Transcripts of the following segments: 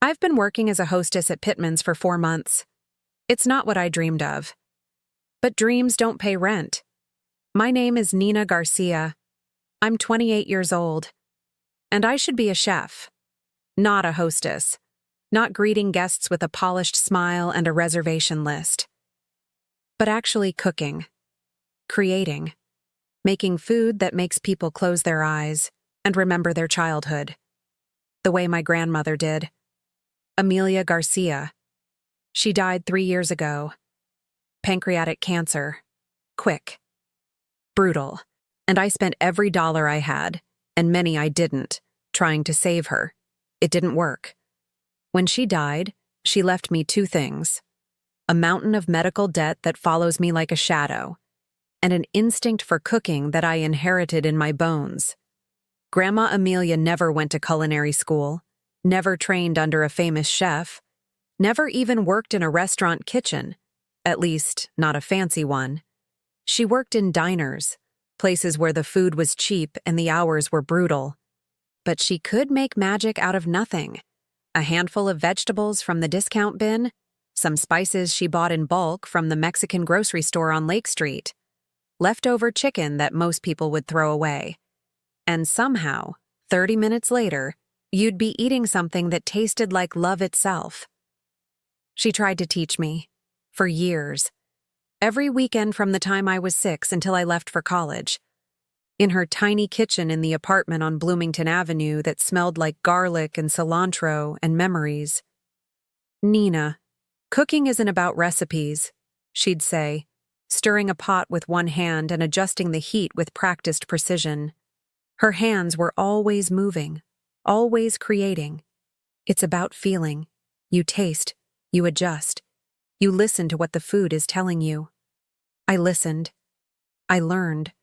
I've been working as a hostess at Pittman's for 4 months. It's not what I dreamed of. But dreams don't pay rent. My name is Nina Garcia. I'm 28 years old. And I should be a chef, not a hostess, not greeting guests with a polished smile and a reservation list. But actually cooking, creating, making food that makes people close their eyes and remember their childhood. The way my grandmother did. Amelia Garcia. She died 3 years ago. Pancreatic cancer. Quick. Brutal. And I spent every dollar I had, and many I didn't, trying to save her. It didn't work. When she died, she left me 2 things: a mountain of medical debt that follows me like a shadow, and an instinct for cooking that I inherited in my bones. Grandma Amelia never went to culinary school, never trained under a famous chef, never even worked in a restaurant kitchen, at least not a fancy one. She worked in diners, places where the food was cheap and the hours were brutal. But she could make magic out of nothing. A handful of vegetables from the discount bin, some spices she bought in bulk from the Mexican grocery store on Lake Street, leftover chicken that most people would throw away. And somehow, 30 minutes later, you'd be eating something that tasted like love itself. She tried to teach me, for years, every weekend from the time I was 6 until I left for college. In her tiny kitchen in the apartment on Bloomington Avenue that smelled like garlic and cilantro and memories. "Nina, cooking isn't about recipes," she'd say, stirring a pot with one hand and adjusting the heat with practiced precision. Her hands were always moving, always creating. It's about feeling. You taste, you adjust, you listen to what the food is telling you. I listened. I learned.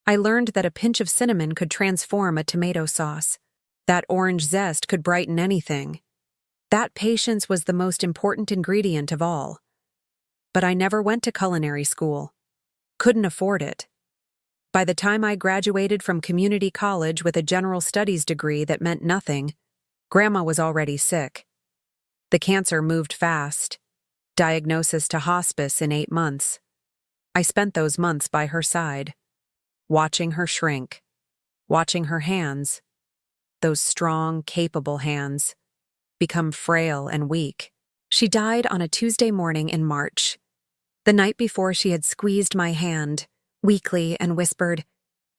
I learned that a pinch of cinnamon could transform a tomato sauce. That orange zest could brighten anything. That patience was the most important ingredient of all. But I never went to culinary school. Couldn't afford it. By the time I graduated from community college with a general studies degree that meant nothing, Grandma was already sick. The cancer moved fast. Diagnosis to hospice in 8 months. I spent those months by her side, watching her shrink, watching her hands, those strong, capable hands, become frail and weak. She died on a Tuesday morning in March. The night before, she had squeezed my hand, weakly, and whispered,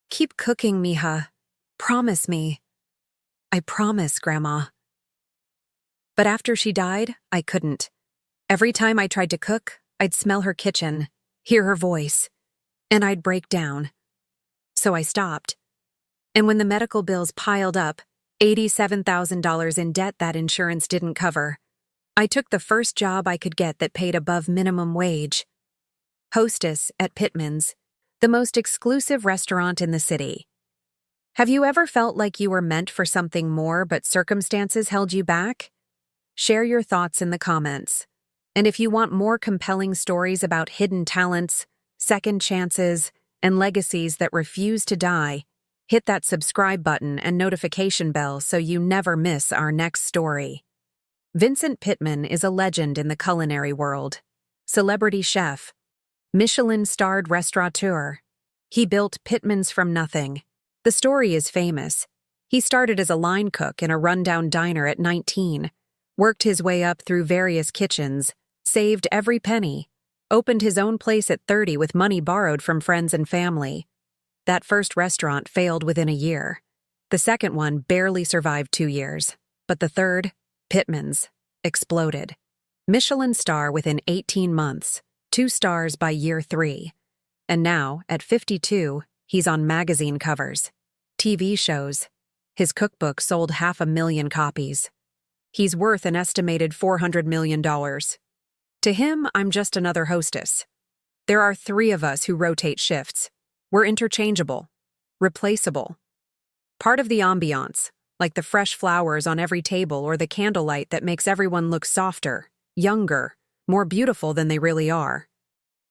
"Keep cooking, mija. Promise me." "I promise, Grandma." But after she died, I couldn't. Every time I tried to cook, I'd smell her kitchen, hear her voice, and I'd break down. So I stopped. And when the medical bills piled up, $87,000 in debt that insurance didn't cover, I took the first job I could get that paid above minimum wage. Hostess at Pittman's, the most exclusive restaurant in the city. Have you ever felt like you were meant for something more but circumstances held you back? Share your thoughts in the comments. And if you want more compelling stories about hidden talents, second chances, and legacies that refuse to die, hit that subscribe button and notification bell so you never miss our next story. Vincent Pittman is a legend in the culinary world. Celebrity chef, Michelin-starred restaurateur. He built Pittman's from nothing. The story is famous. He started as a line cook in a rundown diner at 19, worked his way up through various kitchens, saved every penny, opened his own place at 30 with money borrowed from friends and family. That first restaurant failed within a year. The second one barely survived 2 years. But the third, Pittman's, exploded. Michelin star within 18 months, 2 stars by year 3. And now, at 52, he's on magazine covers, TV shows. His cookbook sold 500,000 copies. He's worth an estimated $400 million. To him, I'm just another hostess. There are 3 of us who rotate shifts. We're interchangeable, replaceable. Part of the ambiance, like the fresh flowers on every table or the candlelight that makes everyone look softer, younger, more beautiful than they really are.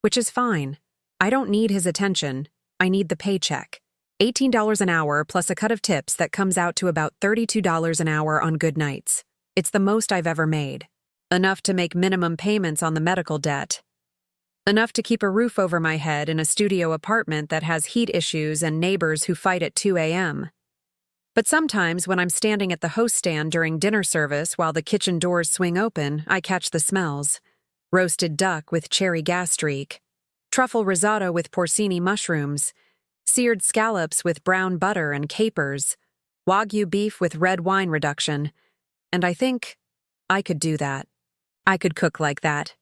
Which is fine. I don't need his attention. I need the paycheck. $18 an hour plus a cut of tips that comes out to about $32 an hour on good nights. It's the most I've ever made. Enough to make minimum payments on the medical debt. Enough to keep a roof over my head in a studio apartment that has heat issues and neighbors who fight at 2 a.m. But sometimes when I'm standing at the host stand during dinner service while the kitchen doors swing open, I catch the smells. Roasted duck with cherry gastrique, truffle risotto with porcini mushrooms, seared scallops with brown butter and capers, Wagyu beef with red wine reduction. And I think I could do that. I could cook like that.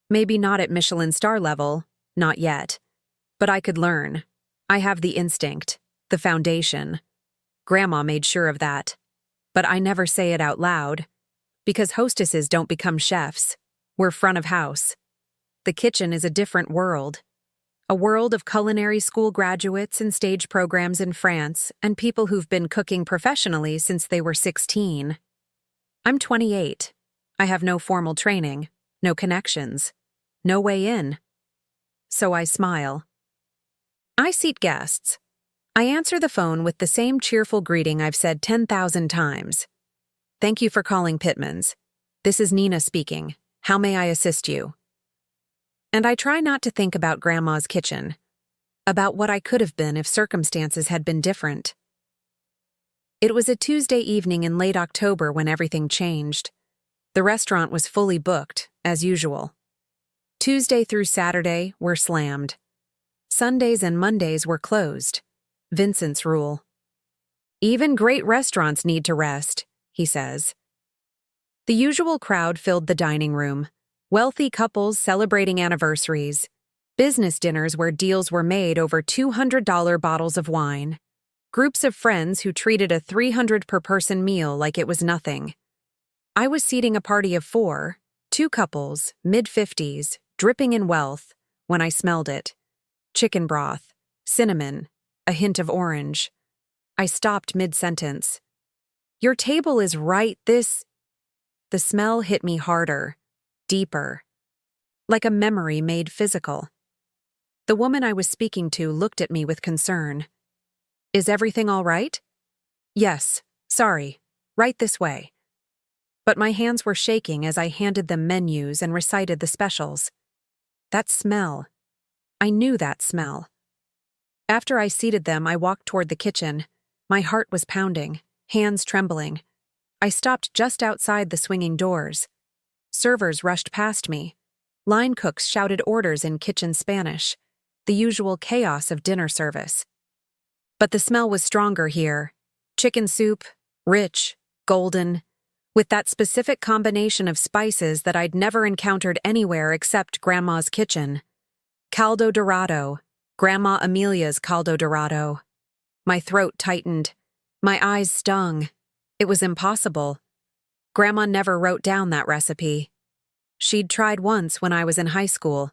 Maybe not at Michelin-star level, not yet. But I could learn. I have the instinct, the foundation. Grandma made sure of that. But I never say it out loud. Because hostesses don't become chefs. We're front of house. The kitchen is a different world. A world of culinary school graduates and stage programs in France and people who've been cooking professionally since they were 16. I'm 28. I have no formal training, no connections, no way in. So I smile. I seat guests. I answer the phone with the same cheerful greeting I've said 10,000 times. Thank you for calling Pittman's. This is Nina speaking. How may I assist you? And I try not to think about Grandma's kitchen, about what I could have been if circumstances had been different. It was a Tuesday evening in late October when everything changed. The restaurant was fully booked, as usual. Tuesday through Saturday were slammed. Sundays and Mondays were closed. Vincent's rule. Even great restaurants need to rest, he says. The usual crowd filled the dining room. Wealthy couples celebrating anniversaries. Business dinners where deals were made over $200 bottles of wine. Groups of friends who treated a $300 per person meal like it was nothing. I was seating a party of 4, 2 couples, mid-50s, dripping in wealth, when I smelled it. Chicken broth, cinnamon, a hint of orange. I stopped mid-sentence. Your table is right this... The smell hit me harder, deeper, like a memory made physical. The woman I was speaking to looked at me with concern. Is everything all right? Yes, sorry, right this way. But my hands were shaking as I handed them menus and recited the specials. That smell. I knew that smell. After I seated them, I walked toward the kitchen. My heart was pounding, hands trembling. I stopped just outside the swinging doors. Servers rushed past me. Line cooks shouted orders in kitchen Spanish, the usual chaos of dinner service. But the smell was stronger here. Chicken soup, rich, golden, with that specific combination of spices that I'd never encountered anywhere except Grandma's kitchen. Caldo dorado, Grandma Amelia's caldo dorado. My throat tightened. My eyes stung. It was impossible. Grandma never wrote down that recipe. She'd tried once when I was in high school.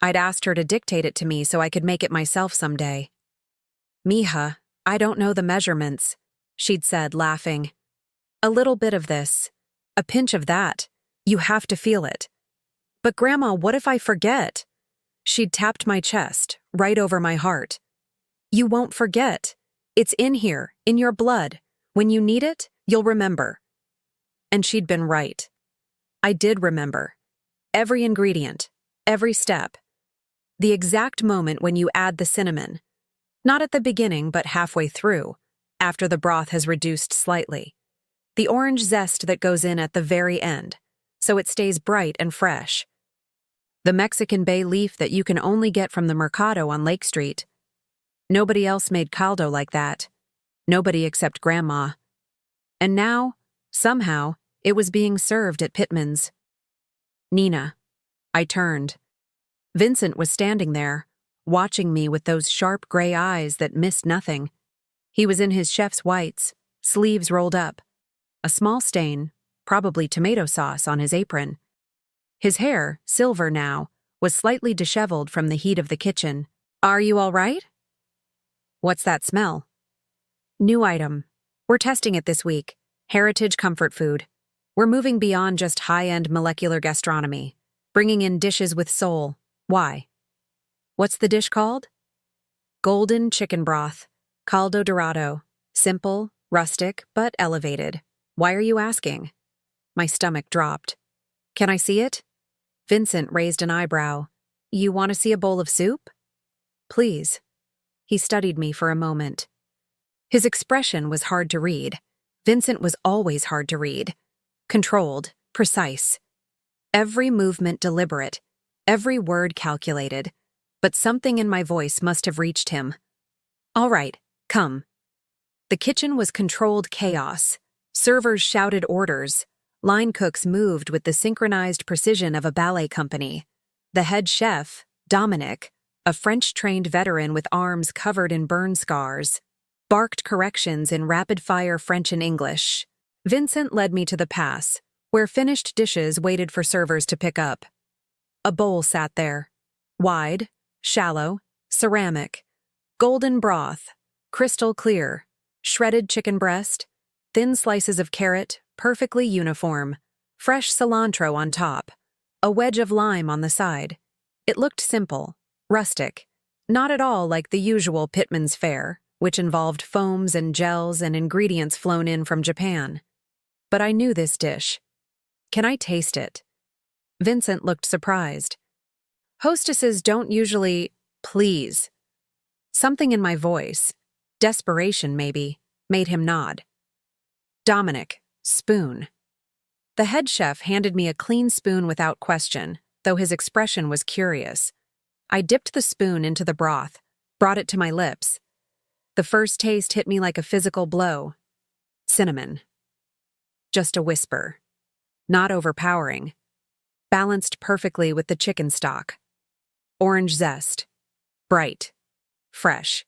I'd asked her to dictate it to me so I could make it myself someday. Mija, I don't know the measurements, she'd said, laughing. A little bit of this, a pinch of that. You have to feel it. But Grandma, what if I forget? She'd tapped my chest, right over my heart. You won't forget. It's in here, in your blood. When you need it, you'll remember. And she'd been right. I did remember. Every ingredient, every step. The exact moment when you add the cinnamon. Not at the beginning, but halfway through, after the broth has reduced slightly. The orange zest that goes in at the very end, so it stays bright and fresh. The Mexican bay leaf that you can only get from the Mercado on Lake Street. Nobody else made caldo like that. Nobody except Grandma. And now, somehow, it was being served at Pittman's. Nina. I turned. Vincent was standing there, watching me with those sharp gray eyes that missed nothing. He was in his chef's whites, sleeves rolled up. A small stain, probably tomato sauce, on his apron. His hair, silver now, was slightly disheveled from the heat of the kitchen. Are you all right? What's that smell? New item. We're testing it this week. Heritage comfort food. We're moving beyond just high-end molecular gastronomy, bringing in dishes with soul. Why? What's the dish called? Golden chicken broth. Caldo dorado. Simple, rustic, but elevated. Why are you asking? My stomach dropped. Can I see it? Vincent raised an eyebrow. You want to see a bowl of soup? Please. He studied me for a moment. His expression was hard to read. Vincent was always hard to read. Controlled, precise. Every movement deliberate, every word calculated. But something in my voice must have reached him. All right, come. The kitchen was controlled chaos. Servers shouted orders. Line cooks moved with the synchronized precision of a ballet company. The head chef, Dominic, a French-trained veteran with arms covered in burn scars, barked corrections in rapid-fire French and English. Vincent led me to the pass, where finished dishes waited for servers to pick up. A bowl sat there. Wide, shallow, ceramic, golden broth, crystal clear, shredded chicken breast, thin slices of carrot, perfectly uniform, fresh cilantro on top, a wedge of lime on the side. It looked simple, rustic, not at all like the usual Pittman's fare, which involved foams and gels and ingredients flown in from Japan. But I knew this dish. Can I taste it? Vincent looked surprised. Hostesses don't usually, please. Something in my voice, desperation maybe, made him nod. Dominic, spoon. The head chef handed me a clean spoon without question, though his expression was curious. I dipped the spoon into the broth, brought it to my lips. The first taste hit me like a physical blow. Cinnamon. Just a whisper. Not overpowering. Balanced perfectly with the chicken stock. Orange zest. Bright. Fresh.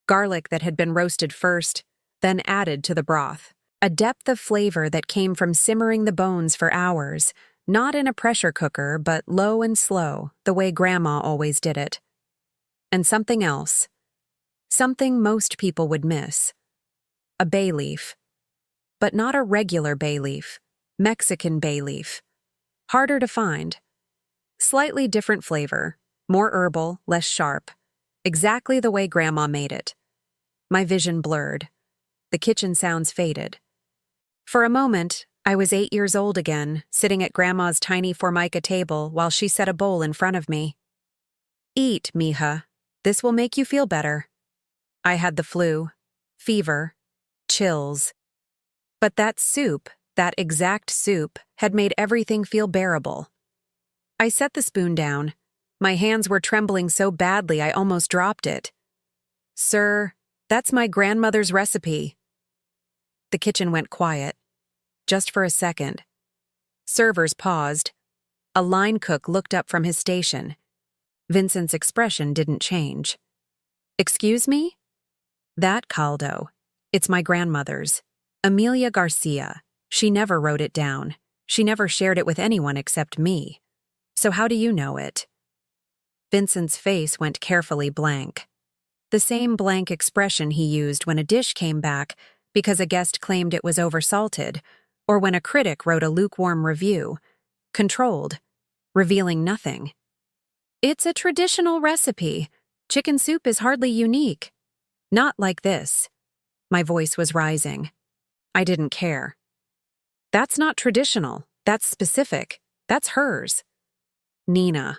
Garlic that had been roasted first, then added to the broth. A depth of flavor that came from simmering the bones for hours, not in a pressure cooker, but low and slow, the way Grandma always did it. And something else. Something most people would miss. A bay leaf. But not a regular bay leaf. Mexican bay leaf. Harder to find. Slightly different flavor. More herbal, less sharp. Exactly the way Grandma made it. My vision blurred. The kitchen sounds faded. For a moment, I was 8 years old again, sitting at Grandma's tiny formica table while she set a bowl in front of me. Eat, mija. This will make you feel better. I had the flu, fever, chills. But that soup, that exact soup, had made everything feel bearable. I set the spoon down. My hands were trembling so badly I almost dropped it. Sir, that's my grandmother's recipe. The kitchen went quiet. Just for a second. Servers paused. A line cook looked up from his station. Vincent's expression didn't change. Excuse me? That caldo. It's my grandmother's. Amelia Garcia. She never wrote it down. She never shared it with anyone except me. So how do you know it? Vincent's face went carefully blank. The same blank expression he used when a dish came back because a guest claimed it was oversalted, or when a critic wrote a lukewarm review. Controlled. Revealing nothing. It's a traditional recipe. Chicken soup is hardly unique. Not like this. My voice was rising. I didn't care. That's not traditional. That's specific. That's hers. Nina.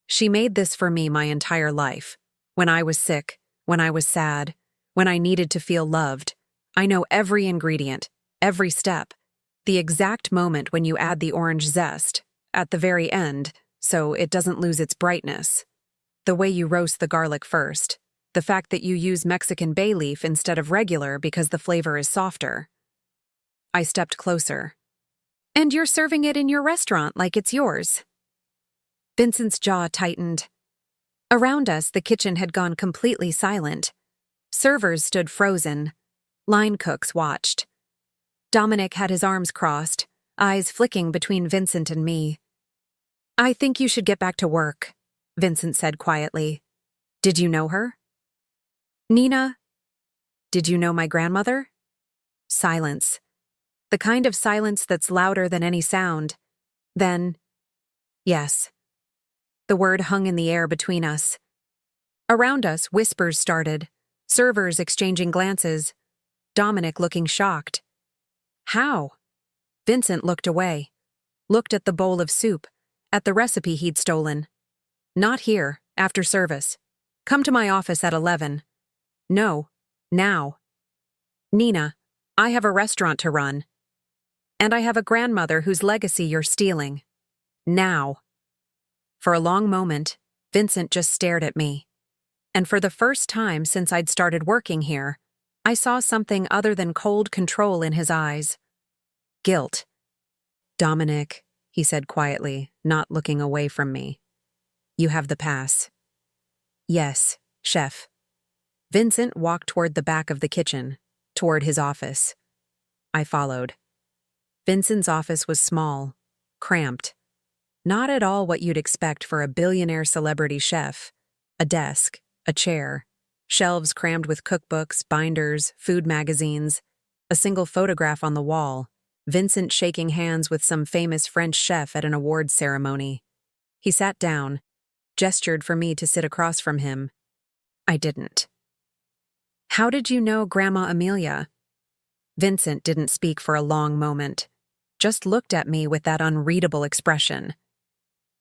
She made this for me my entire life. When I was sick, when I was sad, when I needed to feel loved. I know every ingredient, every step, the exact moment when you add the orange zest, at the very end, so it doesn't lose its brightness. The way you roast the garlic first, the fact that you use Mexican bay leaf instead of regular because the flavor is softer. I stepped closer. And you're serving it in your restaurant like it's yours. Vincent's jaw tightened. Around us, the kitchen had gone completely silent. Servers stood frozen. Line cooks watched. Dominic had his arms crossed, eyes flicking between Vincent and me. I think you should get back to work, Vincent said quietly. Did you know her? Nina, did you know my grandmother? Silence. The kind of silence that's louder than any sound. Then, yes. The word hung in the air between us. Around us, whispers started, servers exchanging glances, Dominic looking shocked. How? Vincent looked away, looked at the bowl of soup, at the recipe he'd stolen. Not here, after service. Come to my office at 11. No, now. Nina, I have a restaurant to run. And I have a grandmother whose legacy you're stealing. Now. For a long moment, Vincent just stared at me. And for the first time since I'd started working here, I saw something other than cold control in his eyes. Guilt. Dominic, he said quietly, not looking away from me. You have the pass. Yes, chef. Vincent walked toward the back of the kitchen, toward his office. I followed. Vincent's office was small, cramped. Not at all what you'd expect for a billionaire celebrity chef. A desk, a chair, shelves crammed with cookbooks, binders, food magazines, a single photograph on the wall, Vincent shaking hands with some famous French chef at an awards ceremony. He sat down, gestured for me to sit across from him. I didn't. How did you know Grandma Amelia? Vincent didn't speak for a long moment, just looked at me with that unreadable expression.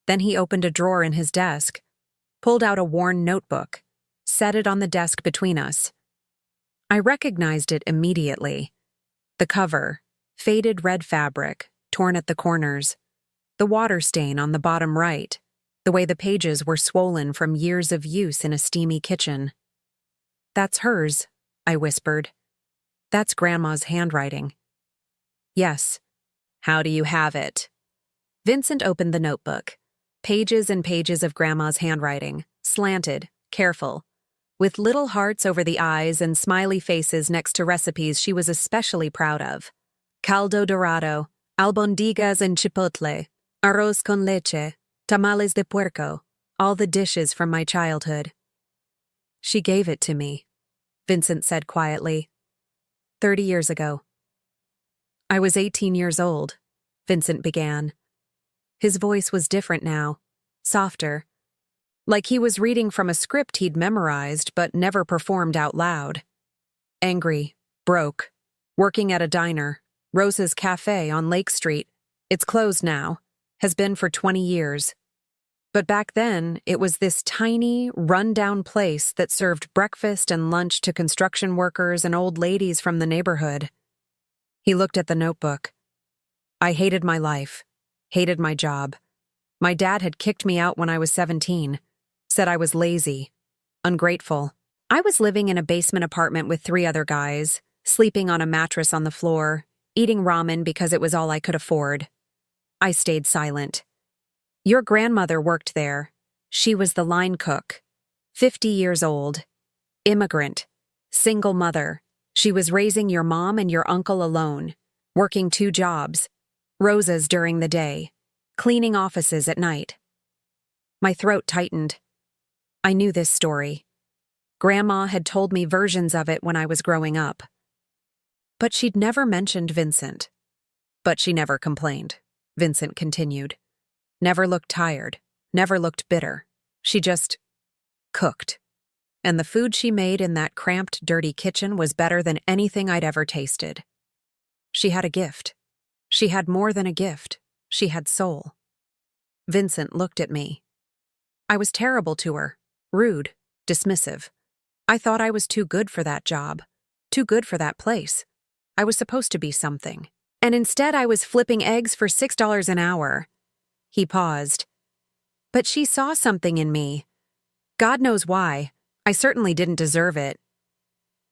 Then he opened a drawer in his desk, pulled out a worn notebook, set it on the desk between us. I recognized it immediately. The cover, faded red fabric, torn at the corners, the water stain on the bottom right, the way the pages were swollen from years of use in a steamy kitchen. That's hers, I whispered. That's Grandma's handwriting. Yes. How do you have it? Vincent opened the notebook. Pages and pages of Grandma's handwriting, slanted, careful, with little hearts over the eyes and smiley faces next to recipes she was especially proud of. Caldo dorado, albondigas and chipotle, arroz con leche, tamales de puerco, all the dishes from my childhood. She gave it to me, Vincent said quietly. 30 years ago. I was 18 years old, Vincent began. His voice was different now, softer, like he was reading from a script he'd memorized but never performed out loud. Angry, broke, working at a diner, Rosa's Cafe on Lake Street. It's closed now, has been for 20 years. But back then, it was this tiny, run-down place that served breakfast and lunch to construction workers and old ladies from the neighborhood. He looked at the notebook. I hated my life, hated my job. My dad had kicked me out when I was 17, said I was lazy, ungrateful. I was living in a basement apartment with 3 other guys, sleeping on a mattress on the floor, eating ramen because it was all I could afford. I stayed silent. Your grandmother worked there. She was the line cook, 50 years old, immigrant, single mother. She was raising your mom and your uncle alone, working 2 jobs, Rosa's during the day, cleaning offices at night. My throat tightened. I knew this story. Grandma had told me versions of it when I was growing up. But she'd never mentioned Vincent. But she never complained, Vincent continued. Never looked tired, never looked bitter. She just cooked. And the food she made in that cramped, dirty kitchen was better than anything I'd ever tasted. She had a gift. She had more than a gift. She had soul. Vincent looked at me. I was terrible to her, rude, dismissive. I thought I was too good for that job, too good for that place. I was supposed to be something. And instead I was flipping eggs for $6 an hour. He paused. But she saw something in me. God knows why. I certainly didn't deserve it.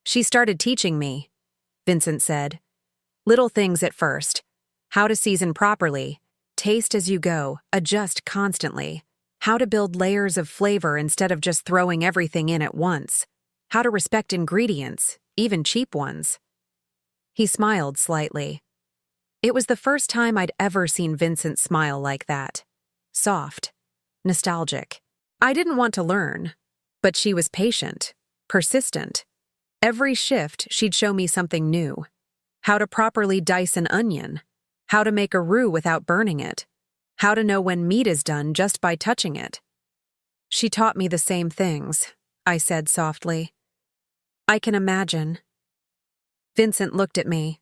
She started teaching me, Vincent said. Little things at first. How to season properly, taste as you go, adjust constantly. How to build layers of flavor instead of just throwing everything in at once. How to respect ingredients, even cheap ones. He smiled slightly. It was the first time I'd ever seen Vincent smile like that. Soft, nostalgic. I didn't want to learn. But she was patient, persistent. Every shift, she'd show me something new. How to properly dice an onion. How to make a roux without burning it. How to know when meat is done just by touching it. She taught me the same things, I said softly. I can imagine. Vincent looked at me.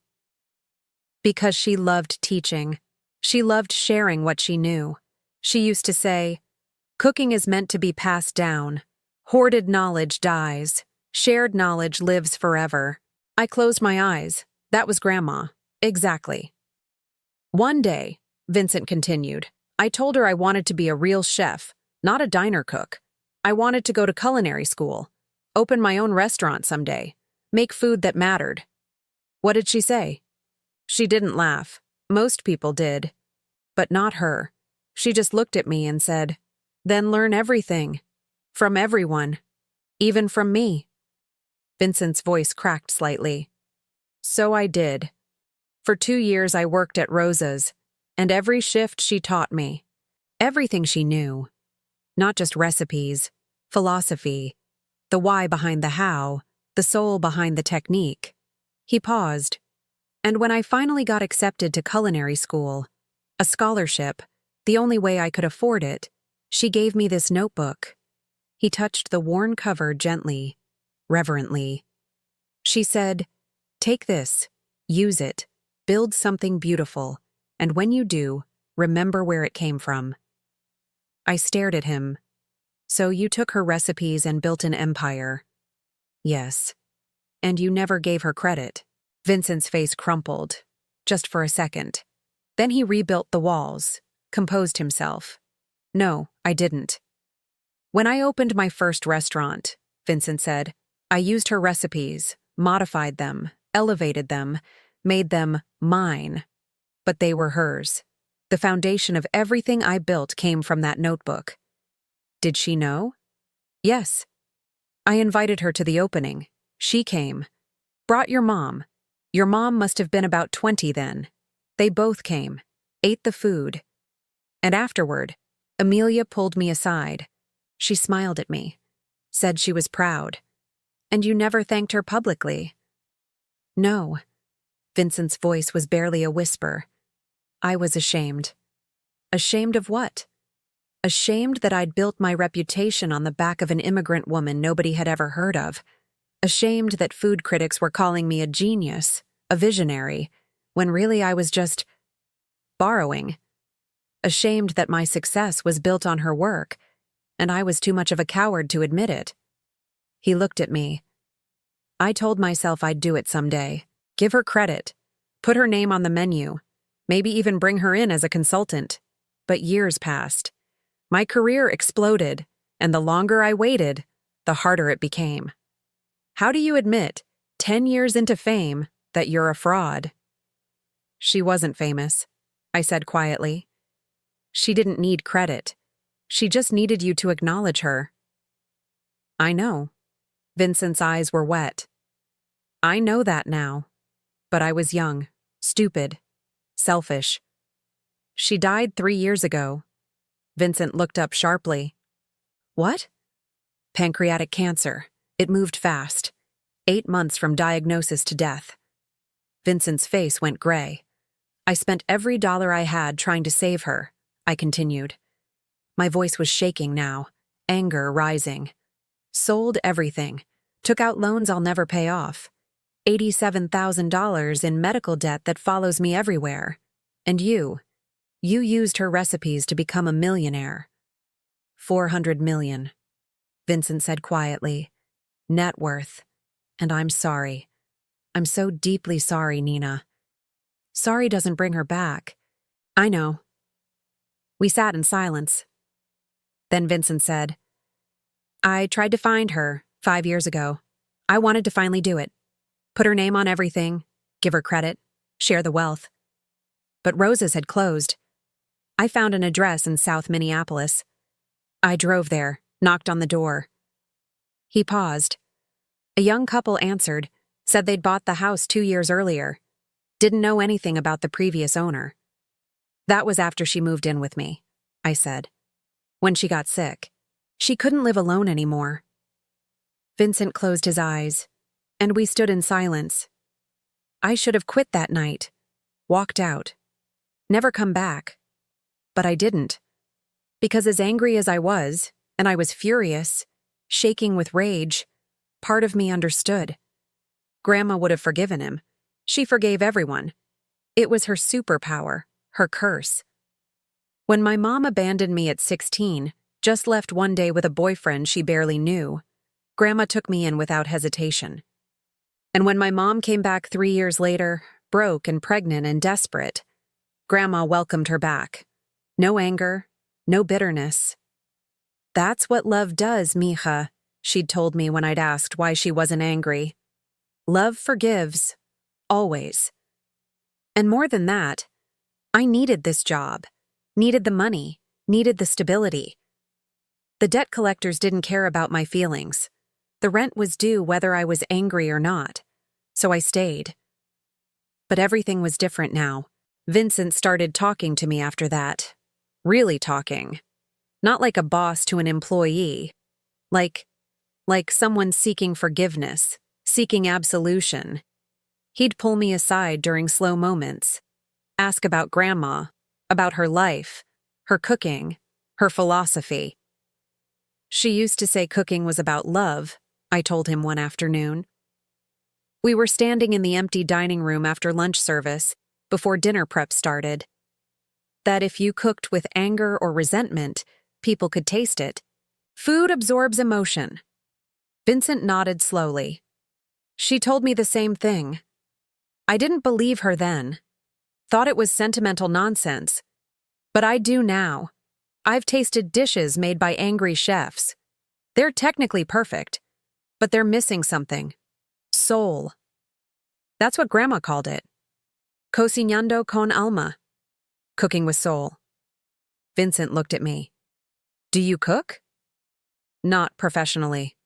Because she loved teaching. She loved sharing what she knew. She used to say, "Cooking is meant to be passed down. Hoarded knowledge dies. Shared knowledge lives forever." I closed my eyes. That was Grandma. Exactly. One day, Vincent continued, I told her I wanted to be a real chef, not a diner cook. I wanted to go to culinary school, open my own restaurant someday, make food that mattered. What did she say? She didn't laugh. Most people did. But not her. She just looked at me and said, "Then learn everything. From everyone. Even from me." Vincent's voice cracked slightly. So I did. For 2 years I worked at Rosa's, and every shift she taught me. Everything she knew. Not just recipes, philosophy, the why behind the how, the soul behind the technique. He paused. And when I finally got accepted to culinary school, a scholarship, the only way I could afford it, she gave me this notebook. He touched the worn cover gently, reverently. She said, "Take this, use it, build something beautiful, and when you do, remember where it came from." I stared at him. So you took her recipes and built an empire? Yes. And you never gave her credit. Vincent's face crumpled, just for a second. Then he rebuilt the walls, composed himself. No, I didn't. When I opened my first restaurant, Vincent said, I used her recipes, modified them, elevated them, made them mine. But they were hers. The foundation of everything I built came from that notebook. Did she know? Yes. I invited her to the opening. She came. Brought your mom. Your mom must have been about 20 then. They both came, ate the food. And afterward, Amelia pulled me aside. She smiled at me, said she was proud. And you never thanked her publicly. No. Vincent's voice was barely a whisper. I was ashamed. Ashamed of what? Ashamed that I'd built my reputation on the back of an immigrant woman nobody had ever heard of. Ashamed that food critics were calling me a genius, a visionary, when really I was just borrowing. Ashamed that my success was built on her work, and I was too much of a coward to admit it. He looked at me. I told myself I'd do it someday. Give her credit. Put her name on the menu. Maybe even bring her in as a consultant. But years passed. My career exploded, and the longer I waited, the harder it became. How do you admit, 10 years into fame, that you're a fraud? She wasn't famous, I said quietly. She didn't need credit. She just needed you to acknowledge her. I know. Vincent's eyes were wet. I know that now. But I was young, stupid, selfish. She died 3 years ago. Vincent looked up sharply. What? Pancreatic cancer. It moved fast. 8 months from diagnosis to death. Vincent's face went gray. I spent every dollar I had trying to save her, I continued. My voice was shaking now, anger rising. Sold everything. Took out loans I'll never pay off. $87,000 in medical debt that follows me everywhere. And you used her recipes to become a millionaire. 400 million, Vincent said quietly. Net worth. And I'm sorry. I'm so deeply sorry, Nina. Sorry doesn't bring her back. I know. We sat in silence. Then Vincent said, I tried to find her 5 years ago. I wanted to finally do it. Put her name on everything, give her credit, share the wealth. But Rosa's had closed. I found an address in South Minneapolis. I drove there, knocked on the door. He paused. A young couple answered, said they'd bought the house 2 years earlier. Didn't know anything about the previous owner. That was after she moved in with me, I said. When she got sick. She couldn't live alone anymore. Vincent closed his eyes, and we stood in silence. I should have quit that night, walked out, never come back. But I didn't. Because as angry as I was, and I was furious, shaking with rage, part of me understood. Grandma would have forgiven him. She forgave everyone. It was her superpower, her curse. When my mom abandoned me at 16, just left one day with a boyfriend she barely knew, Grandma took me in without hesitation. And when my mom came back 3 years later, broke and pregnant and desperate, Grandma welcomed her back. No anger, no bitterness. "That's what love does, mija," she'd told me when I'd asked why she wasn't angry. "Love forgives. Always." And more than that, I needed this job, needed the money, needed the stability. The debt collectors didn't care about my feelings. The rent was due whether I was angry or not, so I stayed. But everything was different now. Vincent started talking to me after that. Really talking. Not like a boss to an employee. Like someone seeking forgiveness, seeking absolution. He'd pull me aside during slow moments, ask about Grandma, about her life, her cooking, her philosophy. "She used to say cooking was about love," I told him one afternoon. We were standing in the empty dining room after lunch service, before dinner prep started. That if you cooked with anger or resentment, people could taste it. Food absorbs emotion. Vincent nodded slowly. She told me the same thing. I didn't believe her then. Thought it was sentimental nonsense. But I do now. I've tasted dishes made by angry chefs. They're technically perfect, but they're missing something. Soul. That's what Grandma called it. Cocinando con alma. Cooking with soul. Vincent looked at me. "Do you cook?" "Not professionally.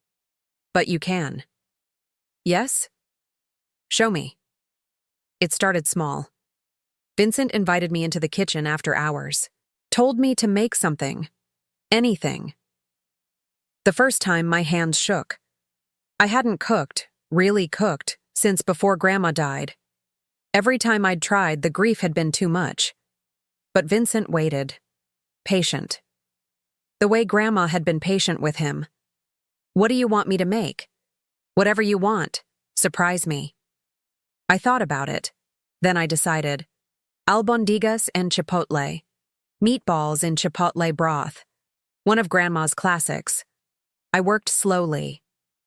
But you can." "Yes?" "Show me." It started small. Vincent invited me into the kitchen after hours. Told me to make something. Anything. The first time, my hands shook. I hadn't cooked, really cooked, since before Grandma died. Every time I'd tried, the grief had been too much. But Vincent waited. Patient. The way Grandma had been patient with him. "What do you want me to make?" "Whatever you want. Surprise me." I thought about it. Then I decided. Albondigas and chipotle. Meatballs in chipotle broth. One of Grandma's classics. I worked slowly,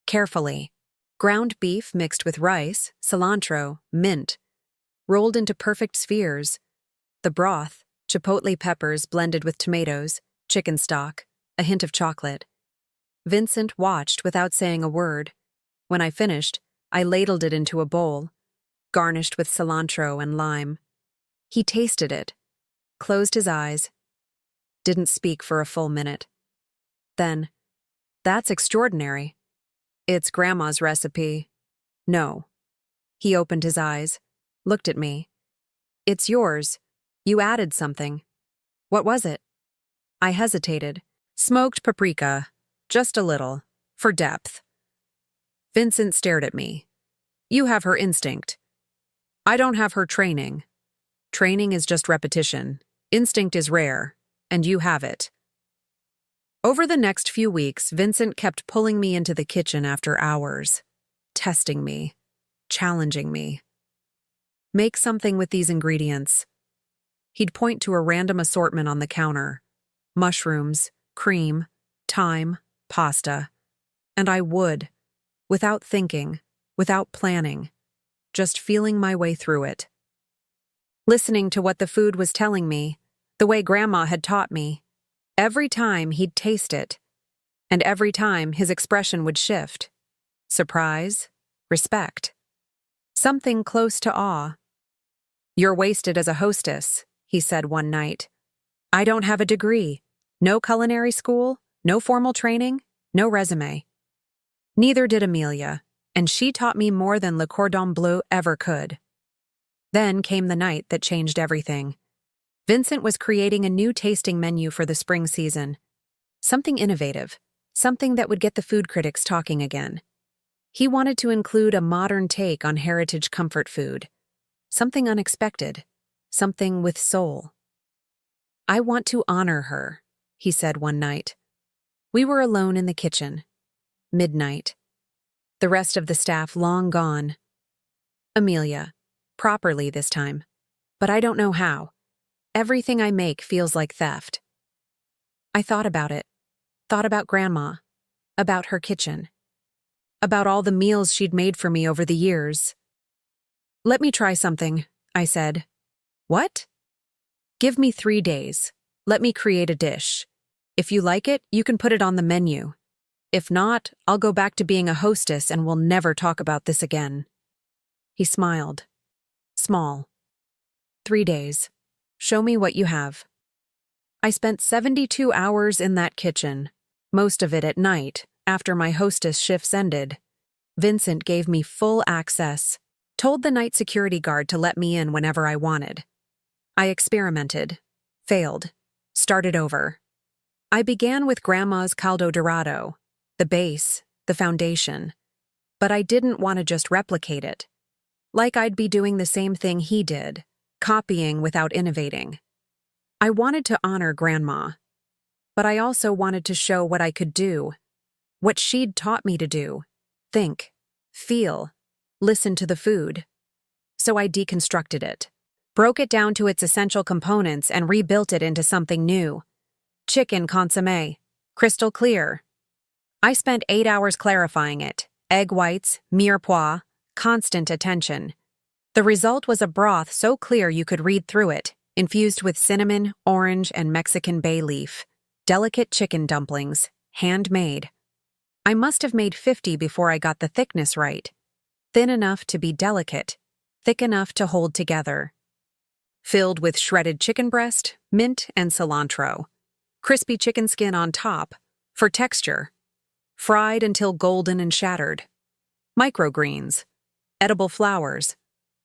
carefully. Ground beef mixed with rice, cilantro, mint. Rolled into perfect spheres. The broth, chipotle peppers blended with tomatoes, chicken stock, a hint of chocolate. Vincent watched without saying a word. When I finished, I ladled it into a bowl, garnished with cilantro and lime. He tasted it, closed his eyes, didn't speak for a full minute. Then, "That's extraordinary. It's Grandma's recipe." "No." He opened his eyes, looked at me. "It's yours. You added something." "What was it?" I hesitated. "Smoked paprika. Just a little. For depth." Vincent stared at me. "You have her instinct." "I don't have her training. Training is just repetition. Instinct is rare, and you have it." Over the next few weeks, Vincent kept pulling me into the kitchen after hours, testing me, challenging me. "Make something with these ingredients." He'd point to a random assortment on the counter. Mushrooms, cream, thyme, pasta. And I would, without thinking, without planning, just feeling my way through it. Listening to what the food was telling me, the way Grandma had taught me. Every time he'd taste it, and every time his expression would shift. Surprise, respect. Something close to awe. "You're wasted as a hostess," he said one night. "I don't have a degree. No culinary school, no formal training, no resume." Neither did Amelia, and she taught me more than Le Cordon Bleu ever could. Then came the night that changed everything. Vincent was creating a new tasting menu for the spring season. Something innovative, something that would get the food critics talking again. He wanted to include a modern take on heritage comfort food. Something unexpected, something with soul. "I want to honor her," he said one night. We were alone in the kitchen. Midnight. The rest of the staff long gone. Amelia, properly this time. but I don't know how. Everything I make feels like theft. I thought about it. Thought about Grandma. About her kitchen. About all the meals she'd made for me over the years. "Let me try something," I said. "What?" "Give me 3 days. Let me create a dish. If you like it, you can put it on the menu. If not, I'll go back to being a hostess and we'll never talk about this again." He smiled. Small. 3 days. Show me what you have. I spent 72 hours in that kitchen, most of it at night, after my hostess shifts ended. Vincent gave me full access, told the night security guard to let me in whenever I wanted. I experimented, failed, started over. I began with Grandma's caldo dorado, the base, the foundation. But I didn't want to just replicate it. Like I'd be doing the same thing he did, copying without innovating. I wanted to honor Grandma, but I also wanted to show what I could do, what she'd taught me to do: think, feel, listen to the food. So I deconstructed it, broke it down to its essential components and rebuilt it into something new. Chicken consommé, crystal clear. I spent 8 hours clarifying it: egg whites, mirepoix, constant attention. The result was a broth so clear you could read through it, infused with cinnamon, orange, and Mexican bay leaf. Delicate chicken dumplings, handmade. I must have made 50 before I got the thickness right. Thin enough to be delicate, thick enough to hold together. Filled with shredded chicken breast, mint, and cilantro. Crispy chicken skin on top, for texture. Fried until golden and shattered. Microgreens. Edible flowers.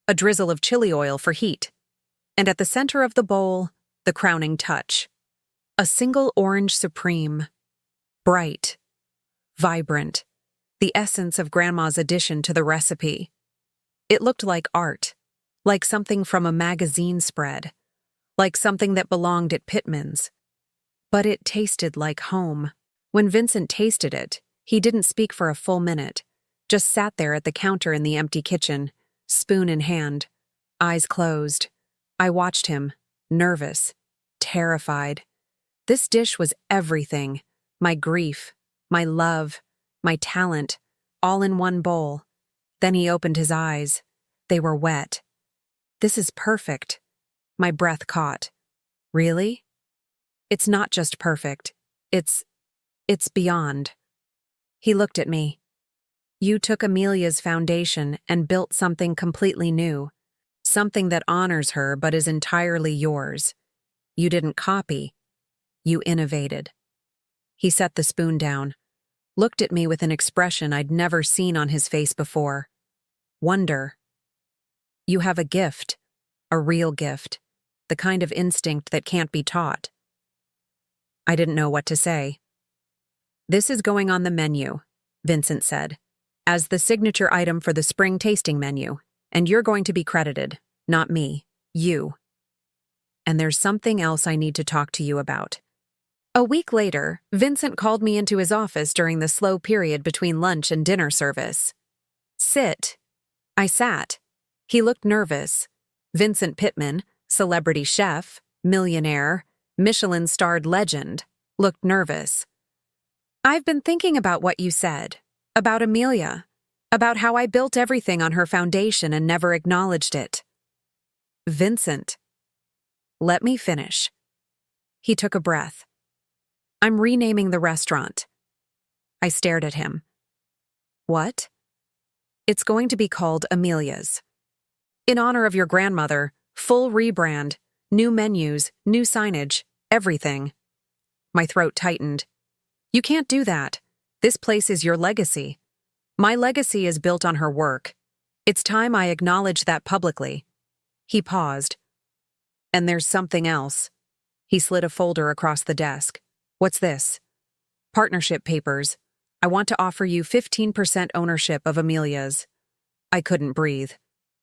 A drizzle of chili oil for heat. And at the center of the bowl, the crowning touch. A single orange supreme. Bright. Vibrant. The essence of Grandma's addition to the recipe. It looked like art. Like something from a magazine spread. Like something that belonged at Pittman's. But it tasted like home. When Vincent tasted it, he didn't speak for a full minute. Just sat there at the counter in the empty kitchen, spoon in hand, eyes closed. I watched him, nervous, terrified. This dish was everything: my grief, my love, my talent, all in one bowl. Then he opened his eyes. They were wet. "This is perfect." My breath caught. "Really?" "It's not just perfect. It's beyond." He looked at me. "You took Amelia's foundation and built something completely new. Something that honors her but is entirely yours. You didn't copy. You innovated." He set the spoon down, looked at me with an expression I'd never seen on his face before. Wonder. "You have a gift, a real gift, the kind of instinct that can't be taught." I didn't know what to say. "This is going on the menu," Vincent said, "as the signature item for the spring tasting menu, and you're going to be credited, not me, you. And there's something else I need to talk to you about." A week later, Vincent called me into his office during the slow period between lunch and dinner service. "Sit." I sat. He looked nervous. Vincent Pittman, celebrity chef, millionaire, Michelin-starred legend, looked nervous. "I've been thinking about what you said, about Amelia, about how I built everything on her foundation and never acknowledged it." "Vincent." "Let me finish." He took a breath. "I'm renaming the restaurant." I stared at him. "What?" "It's going to be called Amelia's. In honor of your grandmother, full rebrand, new menus, new signage, everything." My throat tightened. "You can't do that. This place is your legacy. My legacy is built on her work. It's time I acknowledge that publicly." He paused. "And there's something else." He slid a folder across the desk. "What's this?" "Partnership papers. I want to offer you 15% ownership of Amelia's." I couldn't breathe.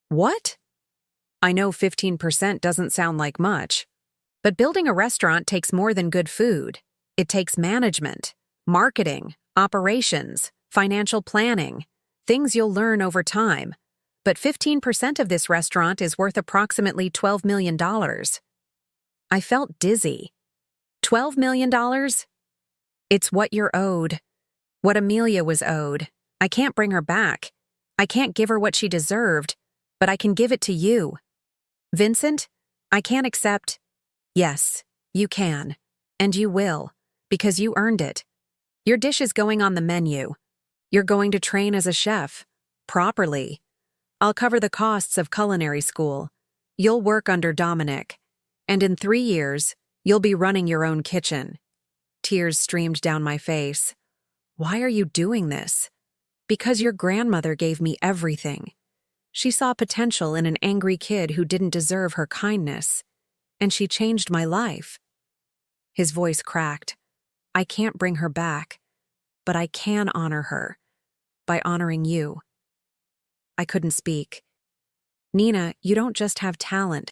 "What?" I know 15% doesn't sound like much, but building a restaurant takes more than good food. It takes management, marketing, operations, financial planning, things you'll learn over time. but 15% of this restaurant is worth approximately $12 million. I felt dizzy. $12 million? It's what you're owed. What Amelia was owed. I can't bring her back. I can't give her what she deserved, but I can give it to you. Vincent, I can't accept. Yes, you can. And you will, because you earned it. Your dish is going on the menu. You're going to train as a chef. Properly. I'll cover the costs of culinary school. You'll work under Dominic. And in 3 years, you'll be running your own kitchen. Tears streamed down my face. Why are you doing this? Because your grandmother gave me everything. She saw potential in an angry kid who didn't deserve her kindness, and she changed my life. His voice cracked. I can't bring her back, but I can honor her by honoring you. I couldn't speak. Nina, you don't just have talent.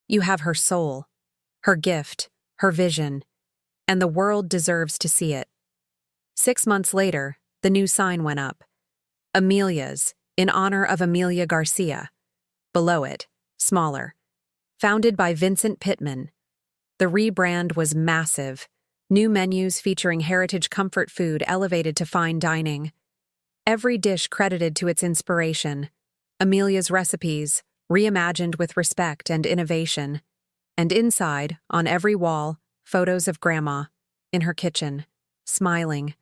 You have her soul, her gift, her vision, and the world deserves to see it. 6 months later, the new sign went up. Amelia's, in honor of Amelia Garcia. Below it, smaller. Founded by Vincent Pittman. The rebrand was massive. New menus featuring heritage comfort food elevated to fine dining. Every dish credited to its inspiration. Amelia's recipes, reimagined with respect and innovation. And inside, on every wall, photos of Grandma, in her kitchen, smiling.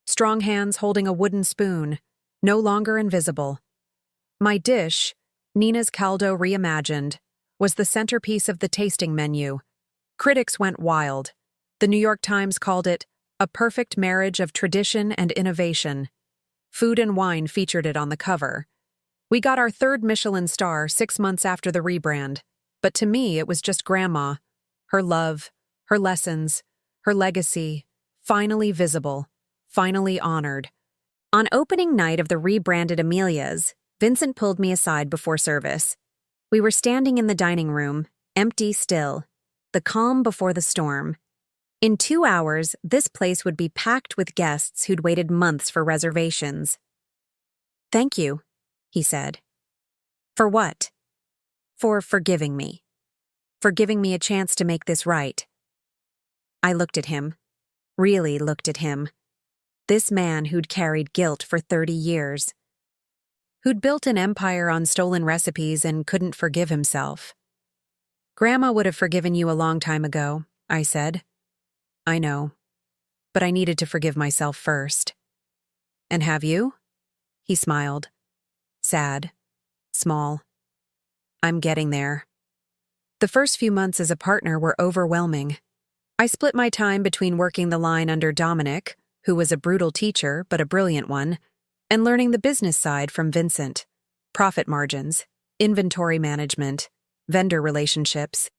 Strong hands holding a wooden spoon, no longer invisible. My dish, Nina's caldo reimagined, was the centerpiece of the tasting menu. Critics went wild. The New York Times called it a perfect marriage of tradition and innovation. Food and Wine featured it on the cover. We got our 3rd Michelin star 6 months after the rebrand, but to me it was just Grandma, her love, her lessons, her legacy, finally visible, finally honored. On opening night of the rebranded Amelia's, Vincent pulled me aside before service. We were standing in the dining room, empty still, the calm before the storm. In 2 hours, this place would be packed with guests who'd waited months for reservations. Thank you, he said. For what? For forgiving me. For giving me a chance to make this right. I looked at him. Really looked at him. This man who'd carried guilt for 30 years. Who'd built an empire on stolen recipes and couldn't forgive himself. Grandma would have forgiven you a long time ago, I said. I know. But I needed to forgive myself first. And have you? He smiled. Sad. Small. I'm getting there. The first few months as a partner were overwhelming. I split my time between working the line under Dominic, who was a brutal teacher but a brilliant one, and learning the business side from Vincent. Profit margins, inventory management, vendor relationships,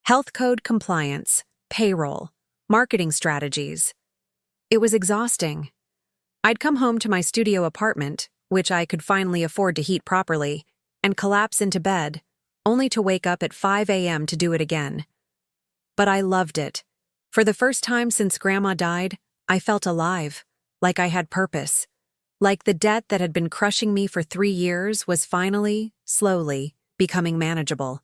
health code compliance, payroll, marketing strategies. It was exhausting. I'd come home to my studio apartment, which I could finally afford to heat properly, and collapse into bed, only to wake up at 5 a.m. to do it again. But I loved it. For the first time since Grandma died, I felt alive, like I had purpose, like the debt that had been crushing me for 3 years was finally, slowly, becoming manageable.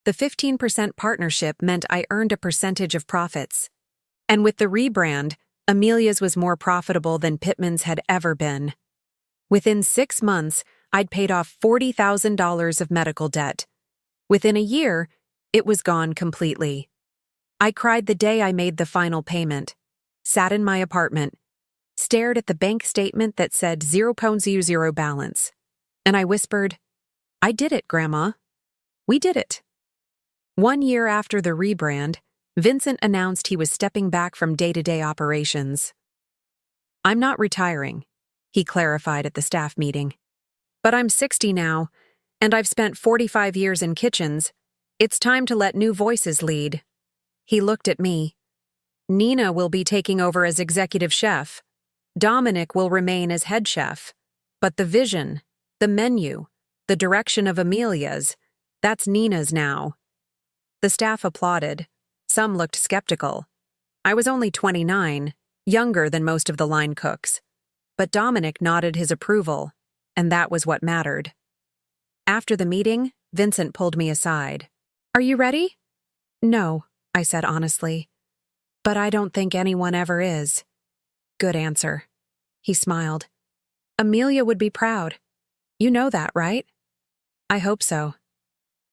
The 15% partnership meant I earned a percentage of profits. And with the rebrand, Amelia's was more profitable than Pittman's had ever been. Within 6 months, I'd paid off $40,000 of medical debt. Within a year, it was gone completely. I cried the day I made the final payment. Sat in my apartment, stared at the bank statement that said £0.00 balance, and I whispered, I did it, Grandma. We did it. 1 year after the rebrand, Vincent announced he was stepping back from day-to-day operations. I'm not retiring, he clarified at the staff meeting. But I'm 60 now, and I've spent 45 years in kitchens. It's time to let new voices lead. He looked at me. Nina will be taking over as executive chef. Dominic will remain as head chef. But the vision, the menu, the direction of Amelia's, that's Nina's now. The staff applauded. Some looked skeptical. I was only 29, younger than most of the line cooks. But Dominic nodded his approval, and that was what mattered. After the meeting, Vincent pulled me aside. "Are you ready?" "No," I said honestly. "But I don't think anyone ever is." "Good answer." He smiled. "Amelia would be proud. You know that, right?" "I hope so.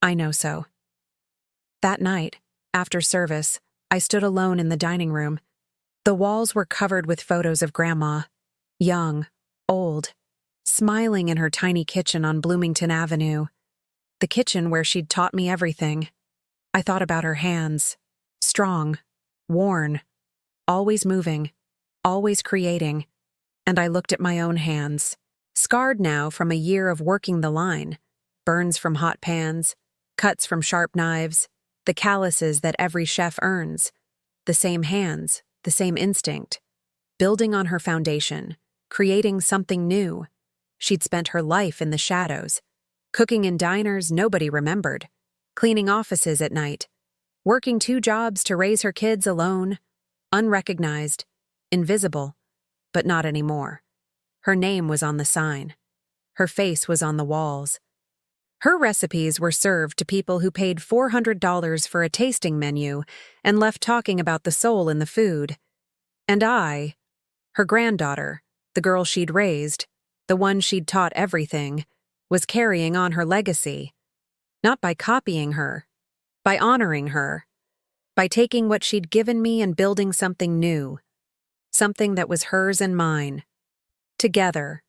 I know so." That night, after service, I stood alone in the dining room. The walls were covered with photos of Grandma, young, old, smiling in her tiny kitchen on Bloomington Avenue, the kitchen where she'd taught me everything. I thought about her hands, strong, worn, always moving, always creating, and I looked at my own hands, scarred now from a year of working the line, burns from hot pans, cuts from sharp knives, the calluses that every chef earns, the same hands, the same instinct, building on her foundation, creating something new. She'd spent her life in the shadows, cooking in diners nobody remembered, cleaning offices at night, working 2 jobs to raise her kids alone, unrecognized, invisible, but not anymore. Her name was on the sign. Her face was on the walls. Her recipes were served to people who paid $400 for a tasting menu and left talking about the soul in the food. And I, her granddaughter, the girl she'd raised, the one she'd taught everything, was carrying on her legacy. Not by copying her, by honoring her, by taking what she'd given me and building something new, something that was hers and mine. Together,